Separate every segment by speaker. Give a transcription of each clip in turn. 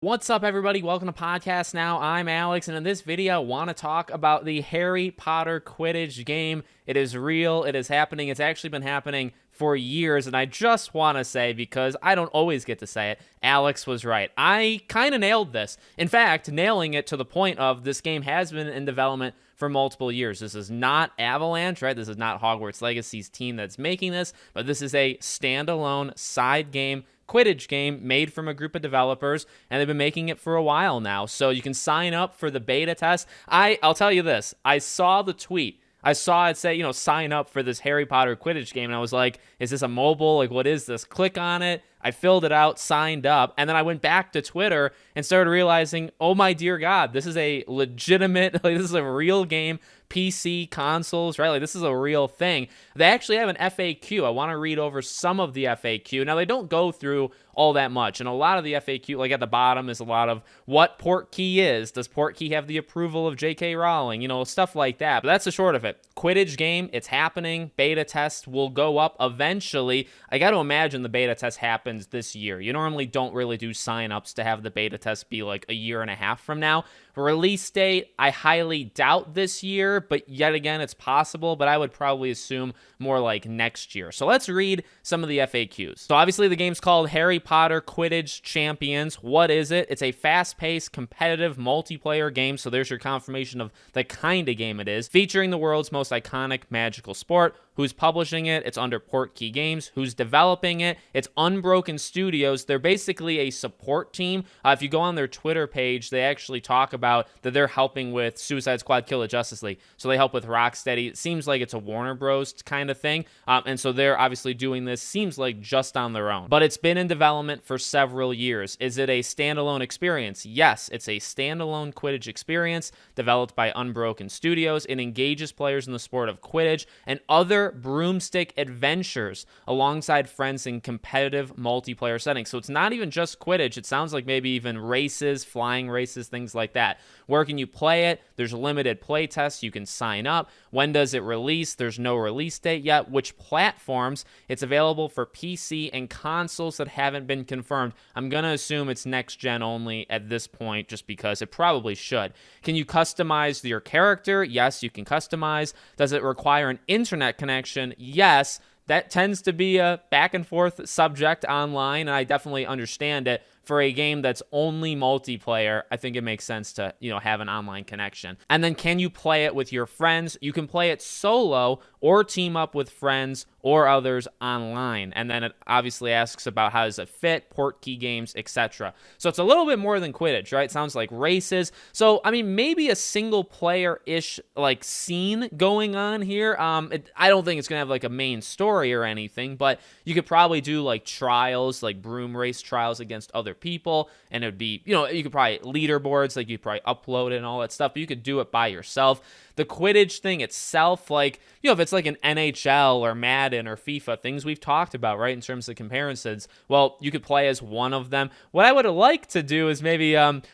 Speaker 1: What's up, everybody? Welcome to Podcast Now. I'm Alex, and in this video, I want to talk about the Harry Potter Quidditch game. It is real. It is happening. It's actually been happening for years, and I just want to say, because I don't always get to say it, Alex was right. I kind of nailed this. In fact, nailing it to the point of this game has been in development for multiple years. This is not Avalanche, right? This is not Hogwarts Legacy's team that's making this, but this is a standalone side game Quidditch game made from a group of developers, and they've been making it for a while now. So you can sign up for the beta test. I'll tell you this. I saw the tweet. I saw it say, sign up for this Harry Potter Quidditch game, and I was like, is this a mobile? Like, what is this? Click on it. I filled it out, signed up, and then I went back to Twitter and started realizing, oh my dear God, this is a legitimate, this is a real game, PC, consoles, right? Like, this is a real thing. They actually have an FAQ. I want to read over some of the FAQ. Now, they don't go through all that much, and a lot of the FAQ, like at the bottom, is a lot of what Portkey is. Does Portkey have the approval of J.K. Rowling? Stuff like that. But that's the short of it. Quidditch game, it's happening. Beta test will go up eventually. I got to imagine the beta test happens this year. You normally don't really do signups to have the beta test be like a year and a half from now. Release date, I highly doubt this year, but yet again, it's possible, but I would probably assume more like next year. So let's read some of the FAQs. So obviously the game's called Harry Potter Quidditch Champions. What is it? It's a fast-paced, competitive multiplayer game, so there's your confirmation of the kind of game it is, featuring the world's most iconic magical sport. Who's publishing it? It's under Portkey Games. Who's developing it? It's Unbroken Studios. They're basically a support team. If you go on their Twitter page, they actually talk about that they're helping with Suicide Squad Kill the Justice League. So they help with Rocksteady. It seems like it's a Warner Bros. Kind of thing. And so they're obviously doing this, seems like just on their own. But it's been in development for several years. Is it a standalone experience? Yes, it's a standalone Quidditch experience developed by Unbroken Studios. It engages players in the sport of Quidditch and other broomstick adventures alongside friends in competitive multiplayer settings. So it's not even just Quidditch. It sounds like maybe even races, flying races, things like that. Where can you play it? There's limited play tests. You can sign up. When does it release? There's no release date yet. Which platforms? It's available for PC and consoles that haven't been confirmed. I'm going to assume it's next gen only at this point, just because it probably should. Can you customize your character? Yes, you can customize. Does it require an internet connection? Yes. That tends to be a back and forth subject online, and I definitely understand it. For a game that's only multiplayer, I think it makes sense to, have an online connection. And then can you play it with your friends? You can play it solo or team up with friends or others online. And then it obviously asks about how does it fit, Portkey Games, etc. So it's a little bit more than Quidditch, right? It sounds like races. So, maybe a single player-ish like scene going on here. I don't think it's going to have like a main story or anything, but you could probably do like trials, like broom race trials against other people, and it would be, you could probably leaderboards, like you'd probably upload it and all that stuff, but you could do it by yourself. The Quidditch thing itself, like, if it's like an NHL or Madden or FIFA, things we've talked about, right, in terms of comparisons, well, you could play as one of them. What I would like to do is maybe,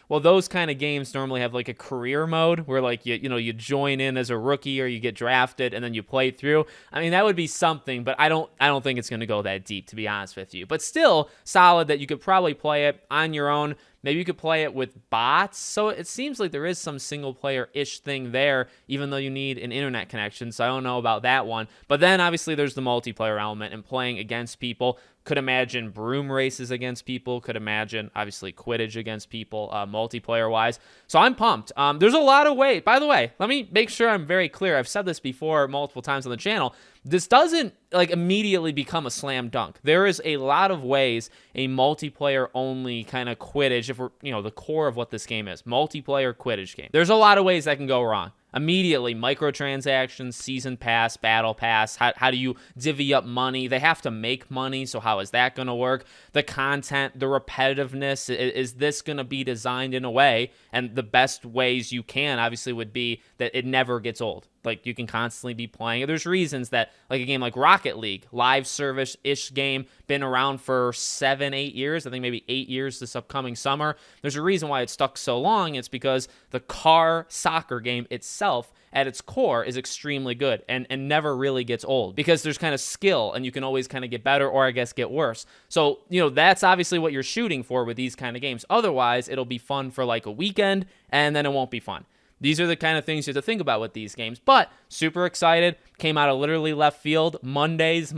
Speaker 1: those kind of games normally have like a career mode where like, you join in as a rookie or you get drafted and then you play through. That would be something, but I don't think it's going to go that deep, to be honest with you. But still solid that you could probably play it on your own. Maybe you could play it with bots. So it seems like there is some single player-ish thing there, even though you need an internet connection. So I don't know about that one. But then obviously there's the multiplayer element and playing against people. Could imagine broom races against people. Could imagine, obviously, Quidditch against people, multiplayer-wise. So I'm pumped. There's a lot of ways. By the way, let me make sure I'm very clear. I've said this before multiple times on the channel. This doesn't, immediately become a slam dunk. There is a lot of ways a multiplayer-only kind of Quidditch, if we're, the core of what this game is, multiplayer Quidditch game. There's a lot of ways that can go wrong. Immediately, microtransactions, season pass, battle pass, how do you divvy up money? They have to make money, so how is that going to work? The content, the repetitiveness, is this going to be designed in a way, and the best ways you can, obviously, would be that it never gets old. like you can constantly be playing. There's reasons that like a game like Rocket League, live service-ish game, been around for 7-8 years. I think maybe 8 years this upcoming summer. There's a reason why it stuck so long. It's because the car soccer game itself at its core is extremely good and never really gets old because there's kind of skill and you can always kind of get better or I guess get worse. So, that's obviously what you're shooting for with these kind of games. Otherwise, it'll be fun for like a weekend and then it won't be fun. These are the kind of things you have to think about with these games. But super excited. Came out of literally left field. Mondays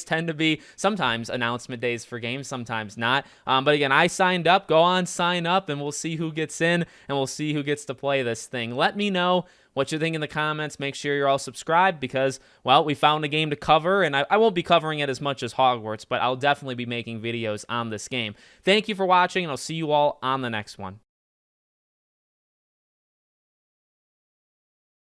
Speaker 1: tend to be sometimes announcement days for games, sometimes not. But again, I signed up. Go on, sign up, and we'll see who gets in, and we'll see who gets to play this thing. Let me know what you think in the comments. Make sure you're all subscribed because, well, we found a game to cover, and I won't be covering it as much as Hogwarts, but I'll definitely be making videos on this game. Thank you for watching, and I'll see you all on the next one.